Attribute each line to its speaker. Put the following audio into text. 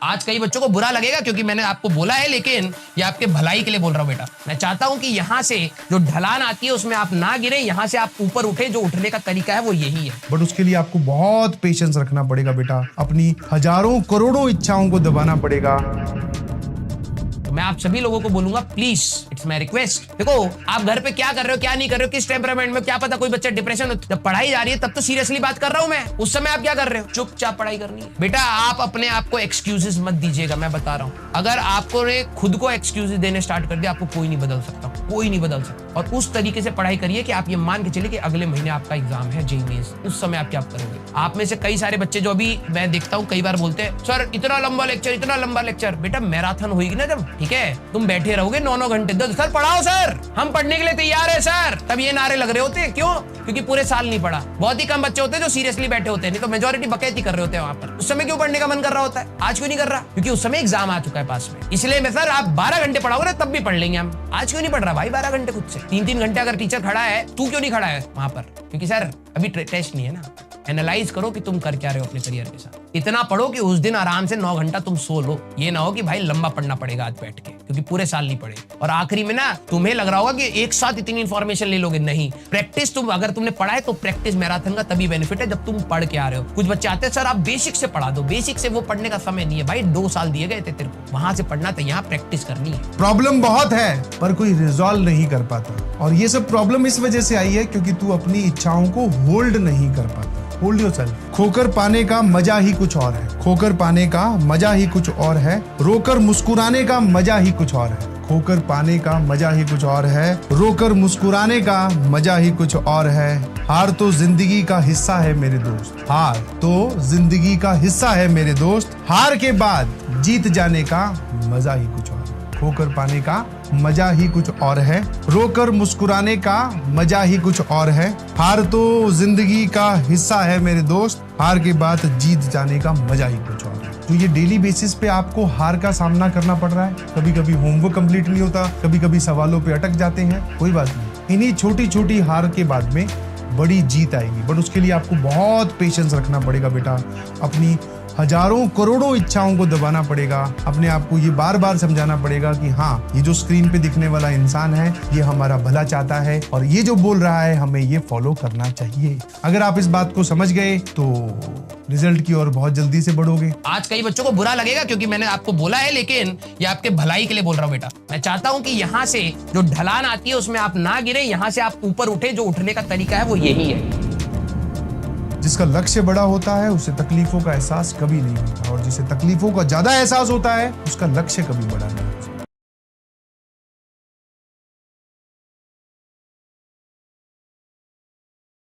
Speaker 1: आज कई बच्चों को बुरा लगेगा क्योंकि मैंने आपको बोला है, लेकिन ये आपके भलाई के लिए बोल रहा हूँ बेटा। मैं चाहता हूं कि यहाँ से जो ढलान आती है उसमें आप ना गिरे, यहाँ से आप ऊपर उठे। जो उठने का तरीका है वो यही है।
Speaker 2: बट उसके लिए आपको बहुत पेशेंस रखना पड़ेगा बेटा। अपनी हजारों करोड़ों इच्छाओं को दबाना पड़ेगा।
Speaker 1: मैं आप सभी लोगों को बोलूंगा, प्लीज इट्स माय रिक्वेस्ट। देखो आप घर पे क्या कर रहे हो, क्या नहीं कर रहे हो, किस टेम्परामेंट में, क्या पता कोई बच्चा डिप्रेशन हो। जब पढ़ाई जा रही है तब तो सीरियसली बात कर रहा हूं मैं। उस समय आप क्या कर रहे हो? चुपचाप पढ़ाई करनी है बेटा। आप अपने आप को एक्सक्यूजेस मत दीजिएगा, मैं बता रहा हूं। अगर आपको खुद को एक्सक्यूजेस देने स्टार्ट कर दिया, आपको कोई नहीं बदल सकता, कोई नहीं बदल सकता। और उस तरीके से पढ़ाई करिए कि आप ये मान के चलिए कि अगले महीने आपका एग्जाम है जेईई मेंस। उस समय आप क्या करोगे? आप में से कई सारे बच्चे जो अभी मैं देखता हूँ कई बार बोलते हैं, सर इतना लंबा लेक्चर, इतना लंबा लेक्चर। बेटा मैराथन होगी ना जब, ठीक है, तुम बैठे रहोगे 9-9 घंटे, सर पढ़ाओ सर, हम पढ़ने के लिए तैयार है सर, तब ये नारे लग रहे होते हैं। क्यों? क्योंकि पूरे साल नहीं पढ़ा। बहुत ही कम बच्चे होते हैं जो सीरियसली बैठे होते हैं, नहीं तो मेजॉरिटी बकैती कर रहे होते हैं वहां पर। उस समय क्यों पढ़ने का मन कर रहा होता है? आज क्यों नहीं कर रहा? क्योंकि उस समय एग्जाम आ चुका है पास में। इसलिए मैं सर आप 12 घंटे पढ़ाओगे ना तब भी पढ़ लेंगे हम। आज क्यों नहीं पढ़ रहा भाई 12 घंटे खुद से? 3-3 घंटे अगर टीचर खड़ा है, तू क्यों नहीं खड़ा है वहां पर? क्योंकि सर अभी टेस्ट नहीं है ना। एनालाइज करो कि तुम कर क्या रहे हो अपने करियर के साथ। इतना पढ़ो कि उस दिन आराम से 9 घंटा तुम सो लो। ये ना हो कि भाई लंबा पढ़ना पड़ेगा आज बैठ के, क्योंकि पूरे साल नहीं पढ़े और आखिरी में ना तुम्हें लग रहा होगा कि एक साथ इतनी इंफॉर्मेशन ले लोगे। नहीं, प्रैक्टिस अगर तुमने पढ़ा है तो प्रैक्टिस मैराथन का तभी बेनिफिट है जब तुम पढ़ के आ रहे हो। कुछ बच्चे आते हैं, सर आप बेसिक से पढ़ा दो। बेसिक से वो पढ़ने का समय नहीं है भाई। 2 साल दिए गए थे तेरे को, वहां से पढ़ना था, यहाँ प्रैक्टिस करनी है।
Speaker 2: प्रॉब्लम बहुत है पर कोई रिजॉल्व नहीं कर पाता, और ये सब प्रॉब्लम इस वजह से आई है क्योंकि तू अपनी इच्छाओं को होल्ड नहीं कर पाता। Hold yourself. खोकर पाने का मजा ही कुछ और है। खोकर पाने का मजा ही कुछ और है। रोकर मुस्कुराने का मजा ही कुछ और है। खोकर पाने का मजा ही कुछ और है। रोकर मुस्कुराने का मजा ही कुछ और है। हार तो जिंदगी का हिस्सा है मेरे दोस्त। हार तो जिंदगी का हिस्सा है मेरे दोस्त। हार के बाद जीत जाने का मजा ही कुछ और है। खोकर पाने का मजा ही कुछ और है। रोकर मुस्कुराने का मजा ही कुछ और है। हार तो जिंदगी का हिस्सा है मेरे दोस्त। हार के बाद जीत जाने का मजा ही कुछ और है। तो ये डेली बेसिस पे आपको हार का सामना करना पड़ रहा है। कभी कभी होमवर्क कंप्लीट नहीं होता, कभी कभी सवालों पे अटक जाते हैं, कोई बात नहीं। इन्हीं छोटी छोटी हार के बाद में बड़ी जीत आएगी। बट उसके लिए आपको बहुत पेशेंस रखना पड़ेगा बेटा। अपनी हजारों करोड़ों इच्छाओं को दबाना पड़ेगा। अपने आप को ये बार बार समझाना पड़ेगा कि हाँ, ये जो स्क्रीन पे दिखने वाला इंसान है ये हमारा भला चाहता है और ये जो बोल रहा है हमें ये फॉलो करना चाहिए। अगर आप इस बात को समझ गए तो रिजल्ट की ओर बहुत जल्दी से बढ़ोगे।
Speaker 1: आज कई बच्चों को बुरा लगेगा क्योंकि मैंने आपको बोला है, लेकिन ये आपके भलाई के लिए बोल रहा हूँ बेटा। मैं चाहता हूँ कि यहाँ से जो ढलान आती है उसमें आप ना गिरे, यहाँ से आप ऊपर उठे। जो उठने का तरीका है वो यही है।
Speaker 2: जिसका लक्ष्य बड़ा होता है उसे तकलीफों का एहसास कभी नहीं होता, और जिसे तकलीफों का ज्यादा एहसास होता है उसका लक्ष्य कभी बड़ा नहीं होता।